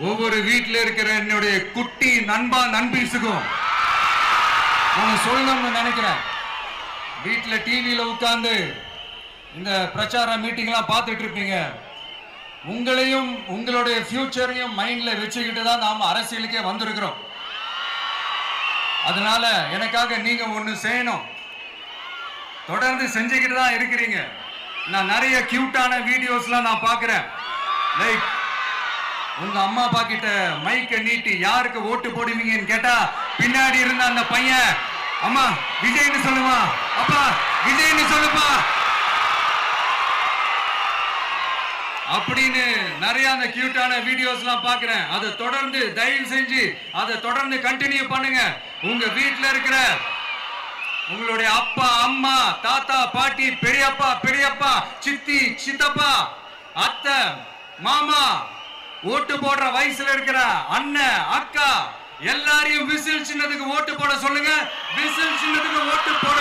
ஒவ்வொரு வீட்டில் இருக்கிற என்னுடைய குட்டி நண்பா நண்பீஸுக்கும் நான் சொல்லணும்னு நினைக்கிறேன். வீட்டில் டிவியில் உட்கார்ந்து இந்த பிரச்சார மீட்டிங்லாம் பார்த்துட்டு இருப்பீங்க. உங்களையும் உங்களுடைய ஃபியூச்சரையும் மைண்ட்ல வச்சுக்கிட்டு தான் நாம அரசியலுக்கே வந்திருக்கிறோம். அதனால எனக்காக நீங்க ஒண்ணு செய்யணும். தொடர்ந்து செஞ்சுக்கிட்டு தான் இருக்கிறீங்க. நான் நிறைய கியூட்டான வீடியோஸ்லாம் நான் பார்க்கிறேன். லைக் உங்க அம்மா அப்பா கிட்ட மைக்க நீட்டி யாருக்கு ஓட்டு போடுவீங்கன்னு கேட்டா பின்னாடி இருந்த அந்த பையன் அம்மா விஜய்னு சொல்லுவா, அப்பா விஜய்னு சொல்லுப்பா அப்படின்னு நிறைய அந்த கியூட்டான வீடியோஸ்லாம் பார்க்கிறேன். அதை தொடர்ந்து தயவு செஞ்சு அதை தொடர்ந்து கண்டினியூ பண்ணுங்க. உங்க வீட்டில் இருக்கிற உங்களுடைய அப்பா அம்மா தாத்தா பாட்டி பெரியப்பா பெரியப்பா சித்தி சித்தப்பா அத்தை மாமா ஓட்டு போடுற வயசுல இருக்கிற அண்ணன் அக்கா எல்லாரையும் விசில் சின்னதுக்கு ஓட்டு போட சொல்லுங்க. விசில் சின்னதுக்கு ஓட்டு போட